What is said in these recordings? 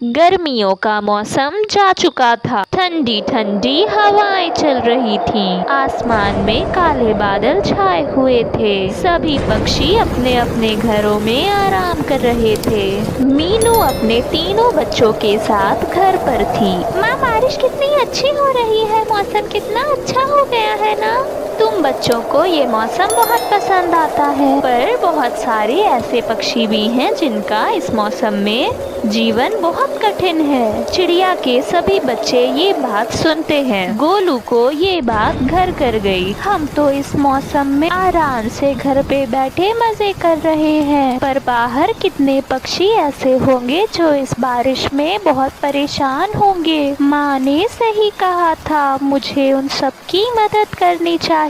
गर्मियों का मौसम जा चुका था। ठंडी ठंडी हवाएं चल रही थीं। आसमान में काले बादल छाए हुए थे। सभी पक्षी अपने अपने घरों में आराम कर रहे थे। मीनू अपने तीनों बच्चों के साथ घर पर थी। माँ, बारिश कितनी अच्छी हो रही है, मौसम कितना अच्छा हो गया है ना। तुम बच्चों को ये मौसम बहुत पसंद आता है, पर बहुत सारे ऐसे पक्षी भी हैं जिनका इस मौसम में जीवन बहुत कठिन है। चिड़िया के सभी बच्चे ये बात सुनते हैं। गोलू को ये बात घर कर गई। हम तो इस मौसम में आराम से घर पे बैठे मजे कर रहे हैं, पर बाहर कितने पक्षी ऐसे होंगे जो इस बारिश में बहुत परेशान होंगे। माँ ने सही कहा था, मुझे उन सब की मदद करनी चाहिए।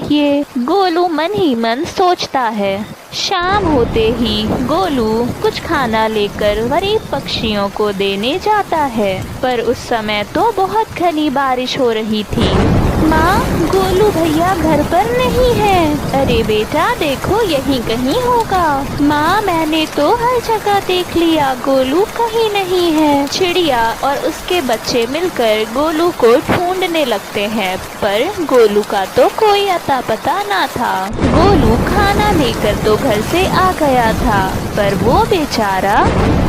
गोलू मन ही मन सोचता है। शाम होते ही गोलू कुछ खाना लेकर गरीब पक्षियों को देने जाता है, पर उस समय तो बहुत घनी बारिश हो रही थी। माँ, गोलू भैया घर पर नहीं है। अरे बेटा, देखो यहीं कहीं होगा। माँ, मैंने तो हर जगह देख लिया, गोलू कहीं नहीं है। चिड़िया और उसके बच्चे मिलकर गोलू को ढूंढने लगते हैं, पर गोलू का तो कोई अता पता ना था। गोलू खाना लेकर तो घर से आ गया था, पर वो बेचारा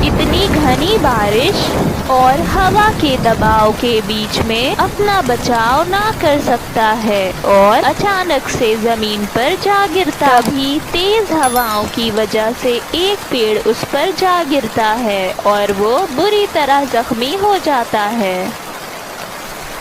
इतनी घनी बारिश और हवा के दबाव के बीच में अपना बचाव ना कर सकता है और अचानक से जमीन पर जा गिरता। भी तेज हवाओं की वजह से एक पेड़ उस पर जा गिरता है और वो बुरी तरह जख्मी हो जाता है।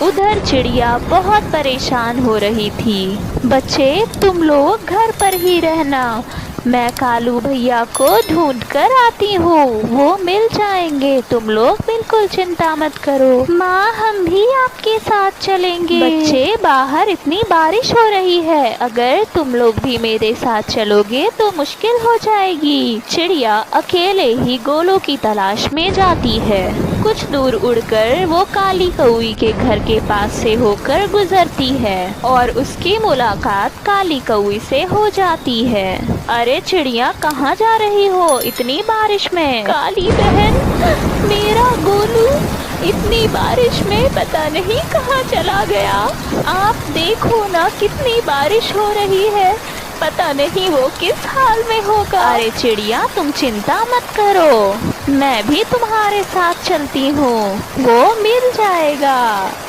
उधर चिड़िया बहुत परेशान हो रही थी। बच्चे, तुम लोग घर पर ही रहना, मैं कालू भैया को ढूंढ कर आती हूँ, वो मिल जाएंगे, तुम लोग बिल्कुल चिंता मत करो। माँ, हम भी आपके साथ चलेंगे। बच्चे, बाहर इतनी बारिश हो रही है, अगर तुम लोग भी मेरे साथ चलोगे तो मुश्किल हो जाएगी। चिड़िया अकेले ही गोलू की तलाश में जाती है। कुछ दूर उड़कर वो काली कौवी के घर के पास से होकर गुजरती है और उसकी मुलाकात काली कौवी से हो जाती है। अरे चिड़िया, कहाँ जा रही हो इतनी बारिश में? काली बहन, मेरा गोलू इतनी बारिश में पता नहीं कहाँ चला गया। आप देखो ना, कितनी बारिश हो रही है, पता नहीं वो किस हाल में होगा। अरे चिड़िया, तुम चिंता मत करो, मैं भी तुम्हारे साथ चलती हूँ, वो मिल जाएगा।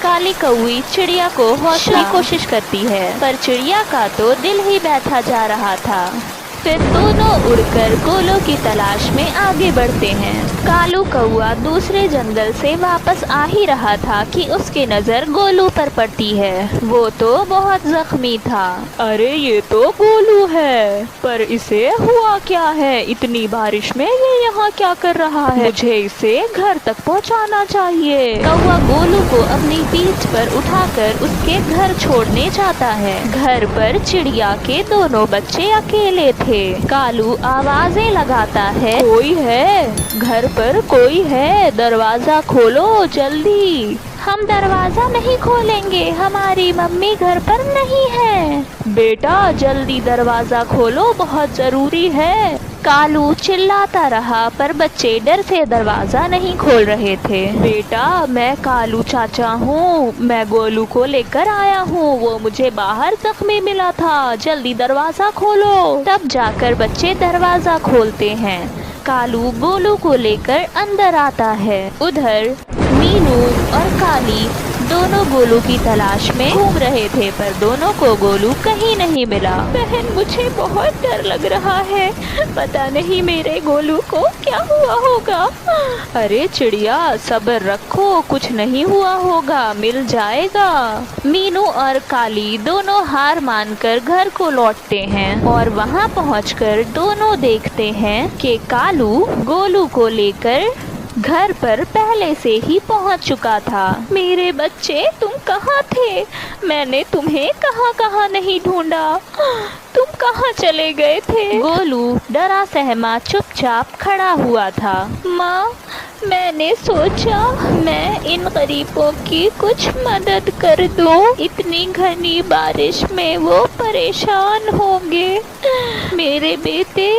काली कौवी चिड़िया को हौसला की कोशिश करती है, पर चिड़िया का तो दिल ही बैठा जा रहा था। फिर दोनों उड़कर गोलू की तलाश में आगे बढ़ते हैं। कालू कौवा दूसरे जंगल से वापस आ ही रहा था कि उसकी नजर गोलू पर पड़ती है। वो तो बहुत जख्मी था। अरे ये तो गोलू है, पर इसे हुआ क्या है? इतनी बारिश में ये यहाँ क्या कर रहा है? मुझे इसे घर तक पहुँचाना चाहिए। कौवा गोलू को अपनी पीठ पर उठाकर उसके घर छोड़ने जाता है। घर पर चिड़िया के दोनों बच्चे अकेले थे। कालू आवाजें लगाता है, कोई है घर पर? कोई है? दरवाजा खोलो जल्दी। हम दरवाजा नहीं खोलेंगे, हमारी मम्मी घर पर नहीं है। बेटा, जल्दी दरवाजा खोलो, बहुत जरूरी है। कालू चिल्लाता रहा, पर बच्चे डर से दरवाजा नहीं खोल रहे थे। बेटा, मैं कालू चाचा हूँ, मैं गोलू को लेकर आया हूँ, वो मुझे बाहर जख्मी मिला था, जल्दी दरवाजा खोलो। तब जाकर बच्चे दरवाजा खोलते हैं। कालू गोलू को लेकर अंदर आता है। उधर मीनू और काली दोनों गोलू की तलाश में घूम रहे थे, पर दोनों को गोलू कहीं नहीं मिला। बहन, मुझे बहुत डर लग रहा है, पता नहीं मेरे गोलू को क्या हुआ होगा। अरे चिड़िया, सब्र रखो, कुछ नहीं हुआ होगा, मिल जाएगा। मीनू और काली दोनों हार मानकर घर को लौटते हैं और वहाँ पहुँचकर दोनों देखते हैं कि कालू गोलू को लेकर घर पर पहले से ही पहुंच चुका था। मेरे बच्चे, तुम कहाँ थे? मैंने तुम्हें कहाँ कहाँ नहीं ढूंढा, तुम कहाँ चले गए थे? गोलू डरा सहमा चुपचाप खड़ा हुआ था। माँ, मैंने सोचा मैं इन गरीबों की कुछ मदद कर दूं। इतनी घनी बारिश में वो परेशान होंगे। मेरे बेटे,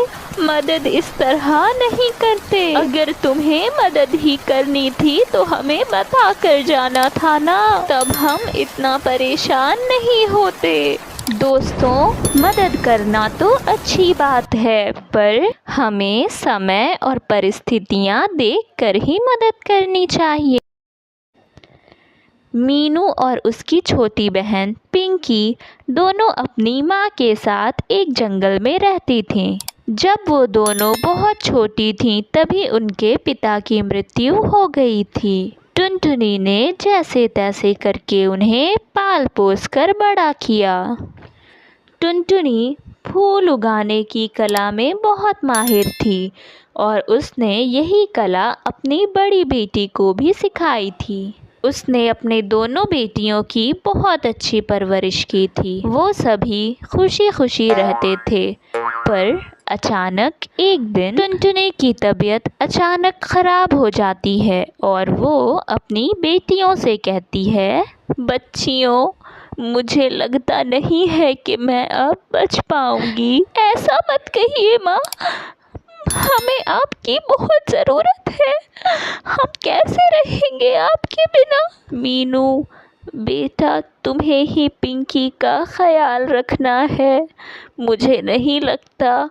मदद इस तरह नहीं करते। अगर तुम्हें मदद ही करनी थी तो हमें बता कर जाना था ना, तब हम इतना परेशान नहीं होते। दोस्तों, मदद करना तो अच्छी बात है, पर हमें समय और परिस्थितियाँ देखकर ही मदद करनी चाहिए। मीनू और उसकी छोटी बहन पिंकी दोनों अपनी माँ के साथ एक जंगल में रहती थीं। जब वो दोनों बहुत छोटी थीं तभी उनके पिता की मृत्यु हो गई थी। टुनटुनी ने जैसे तैसे करके उन्हें पाल पोस कर बड़ा किया। टुनटुनी फूल उगाने की कला में बहुत माहिर थी और उसने यही कला अपनी बड़ी बेटी को भी सिखाई थी। उसने अपने दोनों बेटियों की बहुत अच्छी परवरिश की थी। वो सभी खुशी खुशी रहते थे, पर अचानक एक दिन टुनटुनी की तबीयत अचानक ख़राब हो जाती है और वो अपनी बेटियों से कहती है, बच्चियों, मुझे लगता नहीं है कि मैं अब बच पाऊंगी। ऐसा मत कहिए माँ, हमें आपकी बहुत ज़रूरत है। हम कैसे रहेंगे आपके बिना? मीनू बेटा, तुम्हें ही पिंकी का ख्याल रखना है। मुझे नहीं लगता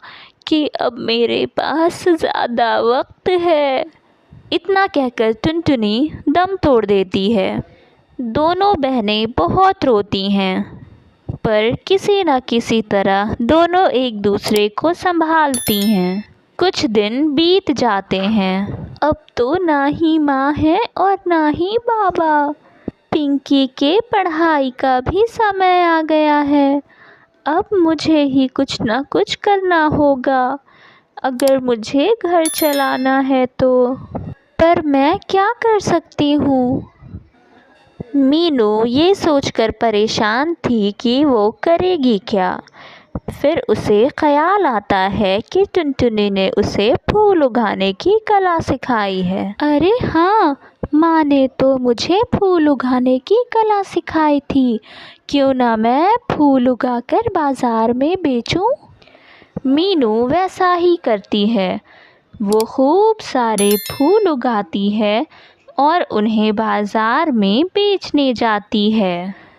कि अब मेरे पास ज़्यादा वक्त है। इतना कहकर टुनटुनी दम तोड़ देती है। दोनों बहनें बहुत रोती हैं, पर किसी न किसी तरह दोनों एक दूसरे को संभालती हैं। कुछ दिन बीत जाते हैं। अब तो ना ही माँ है और ना ही बाबा। पिंकी के पढ़ाई का भी समय आ गया है। अब मुझे ही कुछ न कुछ करना होगा, अगर मुझे घर चलाना है तो। पर मैं क्या कर सकती हूँ? मीनू ये सोचकर परेशान थी कि वो करेगी क्या। फिर उसे ख्याल आता है कि टुनटुनी ने उसे फूल उगाने की कला सिखाई है। अरे हाँ, माँ ने तो मुझे फूल उगाने की कला सिखाई थी। क्यों ना मैं फूल उगाकर बाज़ार में बेचूं? मीनू वैसा ही करती है। वो खूब सारे फूल उगाती है और उन्हें बाज़ार में बेचने जाती है।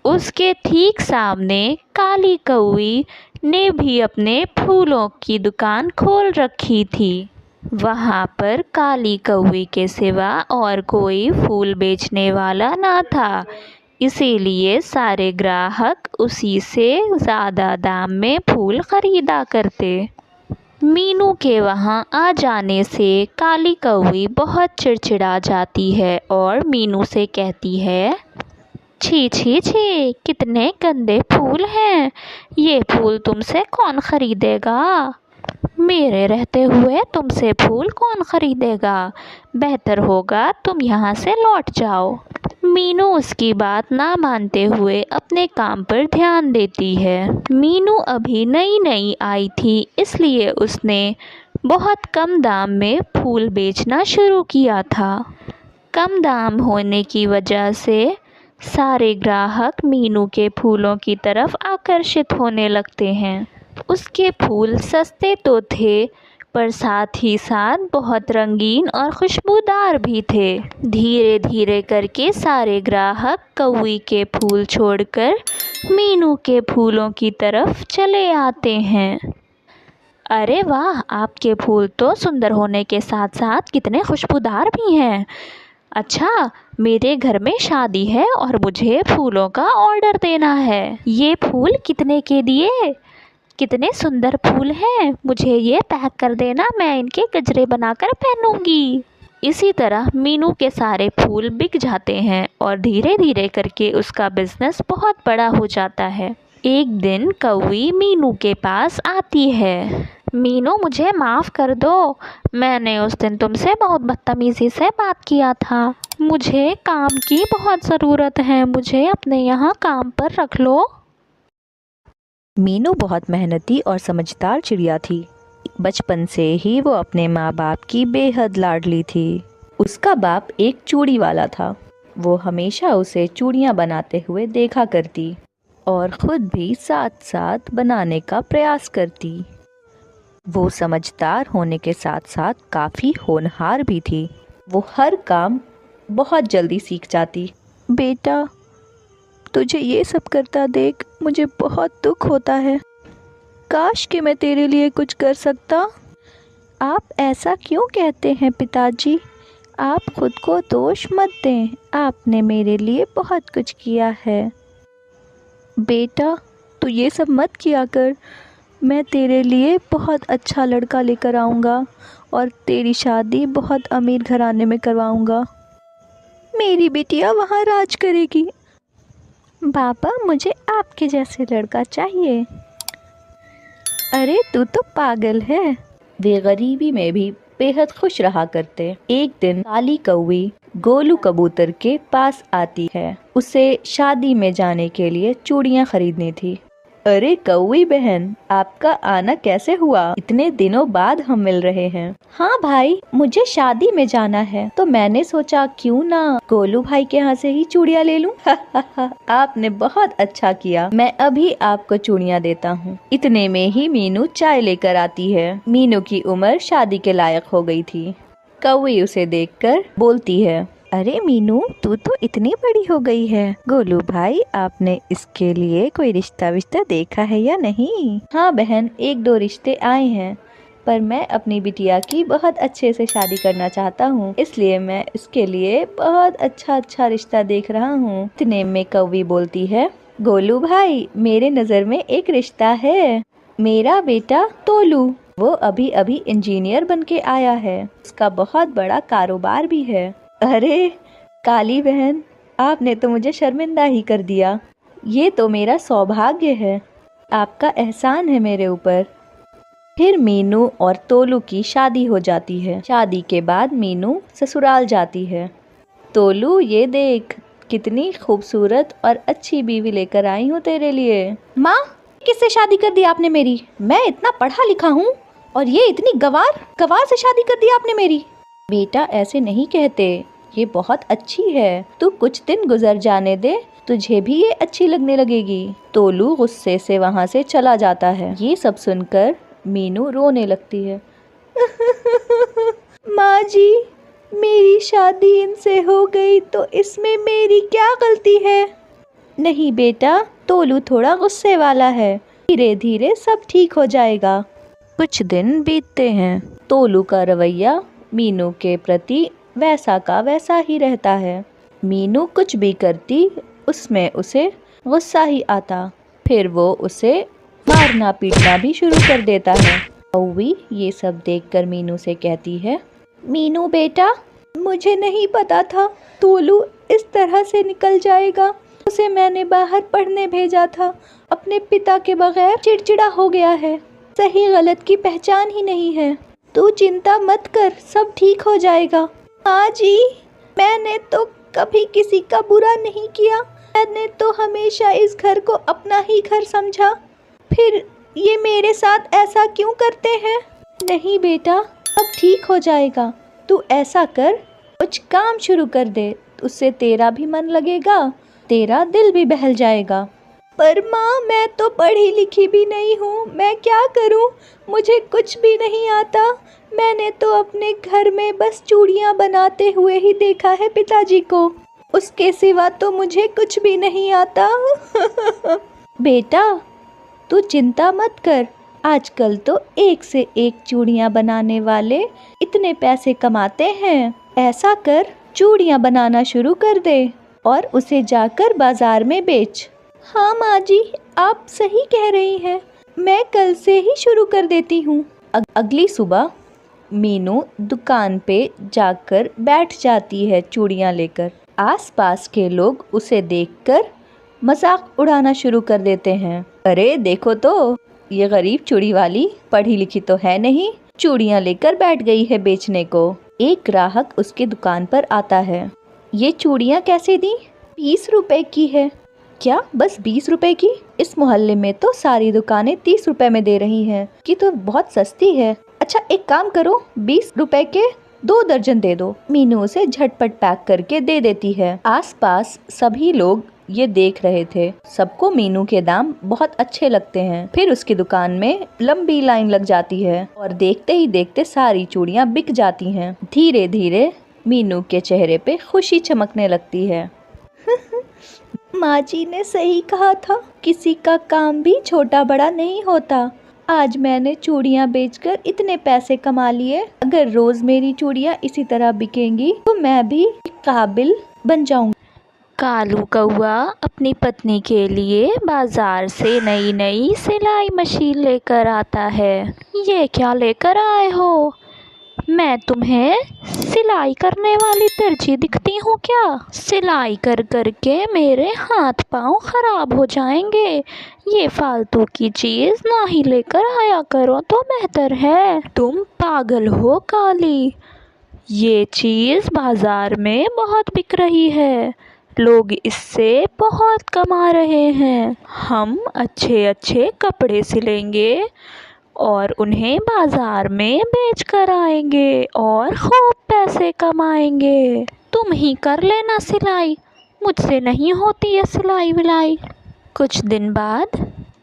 उसके ठीक सामने काली कौवी ने भी अपने फूलों की दुकान खोल रखी थी। वहाँ पर काली कौवी के सिवा और कोई फूल बेचने वाला ना था, इसीलिए सारे ग्राहक उसी से ज़्यादा दाम में फूल ख़रीदा करते। मीनू के वहाँ आ जाने से काली कौवी बहुत चिड़चिड़ा जाती है और मीनू से कहती है, छी छी छी, कितने गंदे फूल हैं। ये फूल तुमसे कौन ख़रीदेगा? मेरे रहते हुए तुमसे फूल कौन ख़रीदेगा? बेहतर होगा तुम यहाँ से लौट जाओ। मीनू उसकी बात ना मानते हुए अपने काम पर ध्यान देती है। मीनू अभी नई नई आई थी, इसलिए उसने बहुत कम दाम में फूल बेचना शुरू किया था। कम दाम होने की वजह से सारे ग्राहक मीनू के फूलों की तरफ आकर्षित होने लगते हैं। उसके फूल सस्ते तो थे, पर साथ ही साथ बहुत रंगीन और खुशबूदार भी थे। धीरे धीरे करके सारे ग्राहक कौवी के फूल छोड़कर मीनू के फूलों की तरफ चले आते हैं। अरे वाह, आपके फूल तो सुंदर होने के साथ साथ कितने खुशबूदार भी हैं। अच्छा, मेरे घर में शादी है और मुझे फूलों का ऑर्डर देना है। ये फूल कितने के दिए? कितने सुंदर फूल हैं, मुझे ये पैक कर देना, मैं इनके गजरे बनाकर पहनूंगी। इसी तरह मीनू के सारे फूल बिक जाते हैं और धीरे धीरे करके उसका बिजनेस बहुत बड़ा हो जाता है। एक दिन कौवी मीनू के पास आती है। मीनू, मुझे माफ़ कर दो, मैंने उस दिन तुमसे बहुत बदतमीज़ी से बात किया था। मुझे काम की बहुत ज़रूरत है, मुझे अपने यहाँ काम पर रख लो। मीनू बहुत मेहनती और समझदार चिड़िया थी। बचपन से ही वो अपने माँ बाप की बेहद लाडली थी। उसका बाप एक चूड़ी वाला था। वो हमेशा उसे चूड़ियाँ बनाते हुए देखा करती और ख़ुद भी साथ साथ बनाने का प्रयास करती। वो समझदार होने के साथ साथ काफ़ी होनहार भी थी। वो हर काम बहुत जल्दी सीख जाती। बेटा, तुझे ये सब करता देख मुझे बहुत दुख होता है। काश कि मैं तेरे लिए कुछ कर सकता। आप ऐसा क्यों कहते हैं पिताजी? आप खुद को दोष मत दें। आपने मेरे लिए बहुत कुछ किया है। बेटा, तू ये सब मत किया कर। मैं तेरे लिए बहुत अच्छा लड़का लेकर आऊँगा और तेरी शादी बहुत अमीर घराने में करवाऊँगा। मेरी बिटिया वहाँ राज करेगी। पापा, मुझे आपके जैसे लड़का चाहिए। अरे तू तो पागल है। वे गरीबी में भी बेहद खुश रहा करते। एक दिन काली कौवी गोलू कबूतर के पास आती है। उसे शादी में जाने के लिए चूड़ियाँ खरीदनी थी। अरे कौवी बहन, आपका आना कैसे हुआ? इतने दिनों बाद हम मिल रहे हैं। हाँ भाई, मुझे शादी में जाना है तो मैंने सोचा क्यों ना गोलू भाई के यहाँ से ही चूड़ियाँ ले लूं। आपने बहुत अच्छा किया। मैं अभी आपको चूड़ियाँ देता हूँ। इतने में ही मीनू चाय लेकर आती है। मीनू की उम्र शादी के लायक हो गई थी। कौवी उसे देखकर बोलती है, अरे मीनू, तू तो इतनी बड़ी हो गई है। गोलू भाई, आपने इसके लिए कोई रिश्ता विश्ता देखा है या नहीं? हाँ बहन, एक दो रिश्ते आए हैं, पर मैं अपनी बिटिया की बहुत अच्छे से शादी करना चाहता हूँ, इसलिए मैं इसके लिए बहुत अच्छा रिश्ता देख रहा हूँ। इतने में कौवी बोलती है, गोलू भाई, मेरे नज़र में एक रिश्ता है। मेरा बेटा तोलू, वो अभी अभी इंजीनियर बन के आया है। उसका बहुत बड़ा कारोबार भी है। अरे काली बहन, आपने तो मुझे शर्मिंदा ही कर दिया। ये तो मेरा सौभाग्य है। आपका एहसान है मेरे ऊपर। फिर मीनू और तोलू की शादी हो जाती है। शादी के बाद मीनू ससुराल जाती है। तोलू, ये देख, कितनी खूबसूरत और अच्छी बीवी लेकर आई हूँ तेरे लिए। माँ, किससे शादी कर दी आपने मेरी? मैं इतना पढ़ा लिखा हूँ और ये इतनी गवार से शादी कर दी आपने मेरी। बेटा, ऐसे नहीं कहते, ये बहुत अच्छी है। तू कुछ दिन गुजर जाने दे, तुझे भी ये अच्छी लगने लगेगी। तोलू गुस्से से वहाँ से चला जाता है। ये सब सुनकर मीनू रोने लगती है। माँ जी, मेरी शादी इनसे हो गई तो इसमें मेरी क्या गलती है? नहीं बेटा, तोलू थोड़ा गुस्से वाला है। धीरे धीरे सब ठीक हो जाएगा। कुछ दिन बीतते हैं। तोलू का रवैया मीनू के प्रति वैसा का वैसा ही रहता है। मीनू कुछ भी करती उसमें उसे गुस्सा ही आता। फिर वो उसे मारना पीटना भी शुरू कर देता है। कौवी ये सब देखकर मीनू से कहती है, मीनू बेटा, मुझे नहीं पता था तोलू इस तरह से निकल जाएगा। उसे मैंने बाहर पढ़ने भेजा था। अपने पिता के बगैर चिड़चिड़ा हो गया है। सही गलत की पहचान ही नहीं है। तू चिंता मत कर, सब ठीक हो जाएगा। माँ जी, मैंने तो कभी किसी का बुरा नहीं किया। मैंने तो हमेशा इस घर को अपना ही घर समझा। फिर ये मेरे साथ ऐसा क्यों करते हैं? नहीं बेटा, अब ठीक हो जाएगा। तू ऐसा कर, कुछ काम शुरू कर दे, उससे तेरा भी मन लगेगा, तेरा दिल भी बहल जाएगा। पर माँ, मैं तो पढ़ी लिखी भी नहीं हूँ, मैं क्या करूँ? मुझे कुछ भी नहीं आता। मैंने तो अपने घर में बस चूड़ियाँ बनाते हुए ही देखा है पिताजी को। उसके सिवा तो मुझे कुछ भी नहीं आता। बेटा, तू चिंता मत कर। आजकल तो एक से एक चूड़ियाँ बनाने वाले इतने पैसे कमाते हैं। ऐसा कर, चूड़ियाँ बनाना शुरू कर दे और उसे जाकर बाजार में बेच। हाँ माँ जी, आप सही कह रही हैं। मैं कल से ही शुरू कर देती हूँ। अगली सुबह मीनू दुकान पे जाकर बैठ जाती है चूड़ियाँ लेकर। आसपास के लोग उसे देखकर मजाक उड़ाना शुरू कर देते हैं। अरे देखो तो, ये गरीब चूड़ी वाली पढ़ी लिखी तो है नहीं, चूड़ियाँ लेकर बैठ गई है बेचने को। एक ग्राहक उसकी दुकान पर आता है। ये चूड़ियाँ कैसे दी? 20 रुपए की है। क्या बस 20 रुपए की? इस मोहल्ले में तो सारी दुकानें 30 रुपए में दे रही हैं, कि तो बहुत सस्ती है। अच्छा एक काम करो, 20 रुपए के 2 दर्जन दे दो। मीनू उसे झटपट पैक करके दे देती है। आसपास सभी लोग ये देख रहे थे। सबको मीनू के दाम बहुत अच्छे लगते हैं। फिर उसकी दुकान में लंबी लाइन लग जाती है और देखते ही देखते सारी चूड़ियाँ बिक जाती हैं। धीरे धीरे मीनू के चेहरे पे खुशी चमकने लगती है। माँ जी ने सही कहा था, किसी का काम भी छोटा बड़ा नहीं होता। आज मैंने चूड़ियाँ बेचकर इतने पैसे कमा लिए। अगर रोज मेरी चूड़ियाँ इसी तरह बिकेंगी तो मैं भी काबिल बन जाऊंगी। कालू कौआ अपनी पत्नी के लिए बाजार से नई नई सिलाई मशीन लेकर आता है। ये क्या लेकर आए हो? मैं तुम्हें सिलाई करने वाली दर्जी दिखती हूँ क्या? सिलाई कर कर के मेरे हाथ पाँव खराब हो जाएंगे। ये फालतू की चीज़ ना ही लेकर आया करो तो बेहतर है। तुम पागल हो काली, ये चीज़ बाज़ार में बहुत बिक रही है, लोग इससे बहुत कमा रहे हैं। हम अच्छे अच्छे कपड़े सिलेंगे और उन्हें बाज़ार में बेच कर आएंगे और खूब पैसे कमाएंगे। तुम ही कर लेना सिलाई, मुझसे नहीं होती है सिलाई विलाई। कुछ दिन बाद,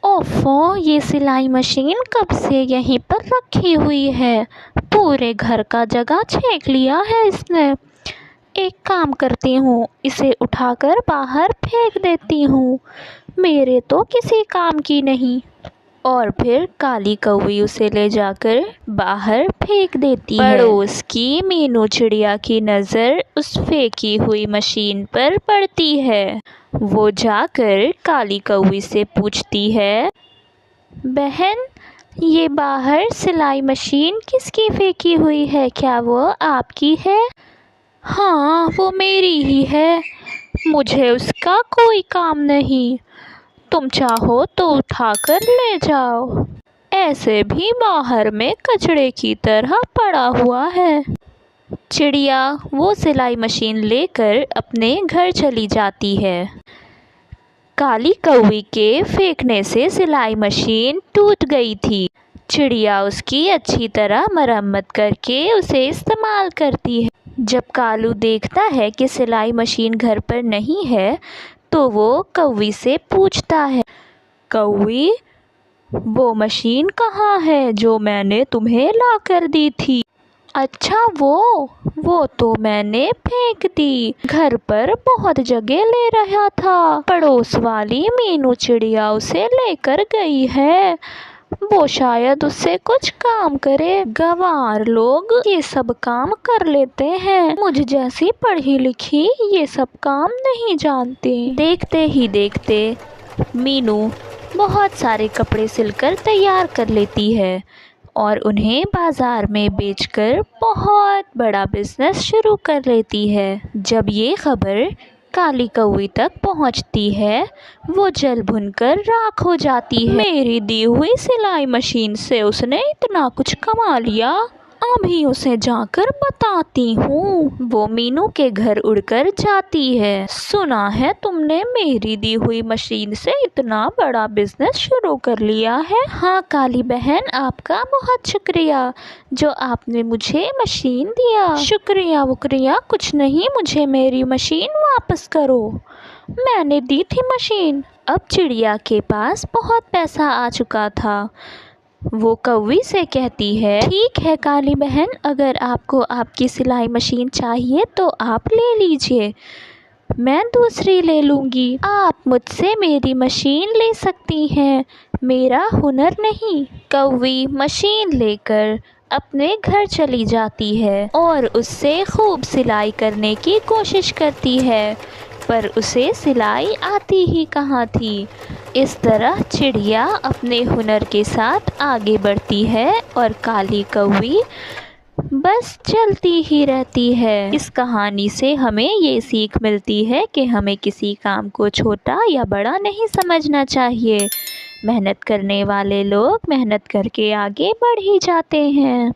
ओफो, ये सिलाई मशीन कब से यहीं पर रखी हुई है, पूरे घर का जगह छेक लिया है इसने। एक काम करती हूँ, इसे उठाकर बाहर फेंक देती हूँ, मेरे तो किसी काम की नहीं। और फिर काली कौवी उसे ले जाकर बाहर फेंक देती है। पड़ोस की मीनू चिड़िया की नज़र उस फेंकी हुई मशीन पर पड़ती है। वो जाकर काली कौवी से पूछती है, बहन, ये बाहर सिलाई मशीन किसकी फेंकी हुई है? क्या वो आपकी है? हाँ, वो मेरी ही है, मुझे उसका कोई काम नहीं। तुम चाहो तो उठाकर ले जाओ, ऐसे भी बाहर में कचड़े की तरह पड़ा हुआ है। चिड़िया वो सिलाई मशीन लेकर अपने घर चली जाती है। काली कौवी के फेंकने से सिलाई मशीन टूट गई थी। चिड़िया उसकी अच्छी तरह मरम्मत करके उसे इस्तेमाल करती है। जब कालू देखता है कि सिलाई मशीन घर पर नहीं है तो वो कौवी से पूछता है, कौवी, वो मशीन कहाँ है जो मैंने तुम्हें ला कर दी थी? अच्छा, वो तो मैंने फेंक दी, घर पर बहुत जगह ले रहा था, पड़ोस वाली मीनू चिड़िया उसे लेकर गई है, वो शायद उससे कुछ काम करे। गंवार लोग ये सब काम कर लेते हैं, मुझ जैसी पढ़ी लिखी ये सब काम नहीं जानती। देखते ही देखते मीनू बहुत सारे कपड़े सिलकर तैयार कर लेती है और उन्हें बाज़ार में बेचकर बहुत बड़ा बिजनेस शुरू कर लेती है। जब ये खबर काली कौवी तक पहुंचती है, वो जल भुनकर राख हो जाती है। मेरी दी हुई सिलाई मशीन से उसने इतना कुछ कमा लिया, अभी उसे जाकर बताती हूँ। वो मीनू के घर उड़कर जाती है। सुना है तुमने मेरी दी हुई मशीन से इतना बड़ा बिजनेस शुरू कर लिया है? हाँ काली बहन, आपका बहुत शुक्रिया जो आपने मुझे मशीन दिया। शुक्रिया वुक्रिया कुछ नहीं, मुझे मेरी मशीन वापस करो, मैंने दी थी मशीन। अब चिड़िया के पास बहुत पैसा आ चुका था। वो कौवी से कहती है, ठीक है काली बहन, अगर आपको आपकी सिलाई मशीन चाहिए तो आप ले लीजिए, मैं दूसरी ले लूँगी। आप मुझसे मेरी मशीन ले सकती हैं, मेरा हुनर नहीं। कौवी मशीन लेकर अपने घर चली जाती है और उससे खूब सिलाई करने की कोशिश करती है, पर उसे सिलाई आती ही कहाँ थी। इस तरह चिड़िया अपने हुनर के साथ आगे बढ़ती है और काली कौवी बस चलती ही रहती है। इस कहानी से हमें ये सीख मिलती है कि हमें किसी काम को छोटा या बड़ा नहीं समझना चाहिए। मेहनत करने वाले लोग मेहनत करके आगे बढ़ ही जाते हैं।